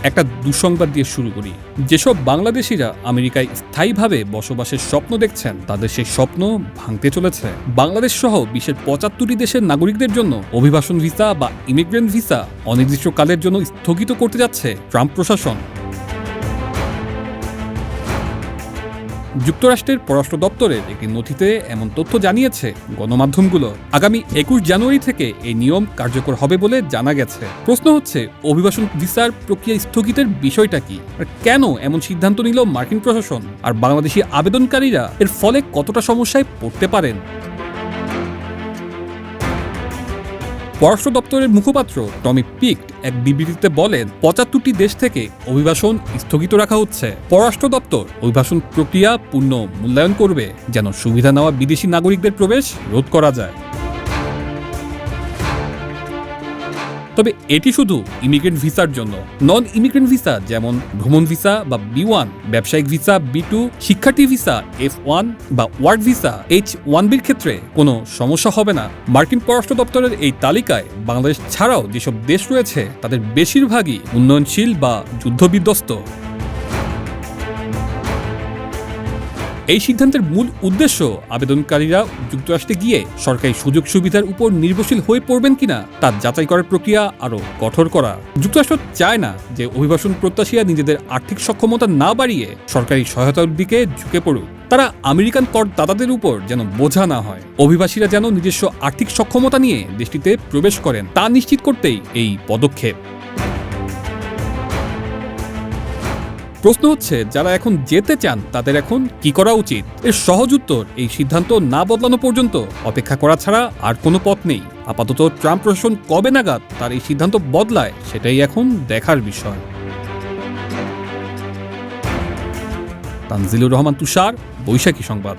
একটা দুঃসংবাদ দিয়ে শুরু করি। যেসব বাংলাদেশিরা আমেরিকায় স্থায়ীভাবে বসবাসের স্বপ্ন দেখছেন, তাদের সেই স্বপ্ন ভাঙতে চলেছে। বাংলাদেশ সহ বিশ্বের ৭৫টি দেশের নাগরিকদের জন্য অভিবাসন ভিসা বা ইমিগ্রেন্ট ভিসা অনির্দিষ্টকালের জন্য স্থগিত করতে যাচ্ছে ট্রাম্প প্রশাসন। যুক্তরাষ্ট্রের পররাষ্ট্র দপ্তরের একটি নথিতে এমন তথ্য জানিয়েছে গণমাধ্যমগুলো। আগামী ২১ জানুয়ারি থেকে এই নিয়ম কার্যকর হবে বলে জানা গেছে। প্রশ্ন হচ্ছে, অভিবাসন ভিসার প্রক্রিয়া স্থগিতের বিষয়টা কি, আর কেন এমন সিদ্ধান্ত নিল মার্কিন প্রশাসন, আর বাংলাদেশি আবেদনকারীরা এর ফলে কতটা সমস্যায় পড়তে পারেন। পররাষ্ট্র দপ্তরের মুখপাত্র টমি পিক্ট এক বিবৃতিতে বলেন, ৭৫টি দেশ থেকে অভিবাসন স্থগিত রাখা হচ্ছে। পররাষ্ট্র দপ্তর অভিবাসন প্রক্রিয়া পূর্ণ মূল্যায়ন করবে, যেন সুবিধা নেওয়া বিদেশি নাগরিকদের প্রবেশ রোধ করা যায়। তবে এটি শুধু ইমিগ্রেন্ট ভিসার জন্য। নন ইমিগ্রেন্ট ভিসা যেমন ভ্রমণ ভিসা বা B1, ব্যবসায়িক ভিসা B2, শিক্ষার্থী ভিসা F1 বা ওয়ার্ক ভিসা H1B'র ক্ষেত্রে কোনো সমস্যা হবে না। মার্কিন পররাষ্ট্র দপ্তরের এই তালিকায় বাংলাদেশ ছাড়াও যেসব দেশ রয়েছে তাদের বেশিরভাগই উন্নয়নশীল বা যুদ্ধবিধ্বস্ত। এই সিদ্ধান্তের মূল উদ্দেশ্য আবেদনকারীরা যুক্তরাষ্ট্রে গিয়ে সরকারি সুযোগ সুবিধার উপর নির্ভরশীল হয়ে পড়বেন কিনা তা যাচাই করার প্রক্রিয়া আরও কঠোর করা। যুক্তরাষ্ট্র চায় না যে অভিবাসন প্রত্যাশীরা নিজেদের আর্থিক সক্ষমতা না বাড়িয়ে সরকারি সহায়তার দিকে ঝুঁকে পড়ুক। তারা আমেরিকান করদাতাদের উপর যেন বোঝা না হয়। অভিবাসীরা যেন নিজস্ব আর্থিক সক্ষমতা নিয়ে দেশটিতে প্রবেশ করেন, তা নিশ্চিত করতেই এই পদক্ষেপ। প্রশ্ন হচ্ছে, যারা এখন যেতে চান তাদের এখন কি করা উচিত? এর সহজ উত্তর, এই সিদ্ধান্ত না বদলানো পর্যন্ত অপেক্ষা করা ছাড়া আর কোনো পথ নেই। আপাতত ট্রাম্প প্রশাসন কবে নাগাদ তার এই সিদ্ধান্ত বদলায় সেটাই এখন দেখার বিষয়। তানজিলুর রহমান তুষার, বৈশাখী সংবাদ।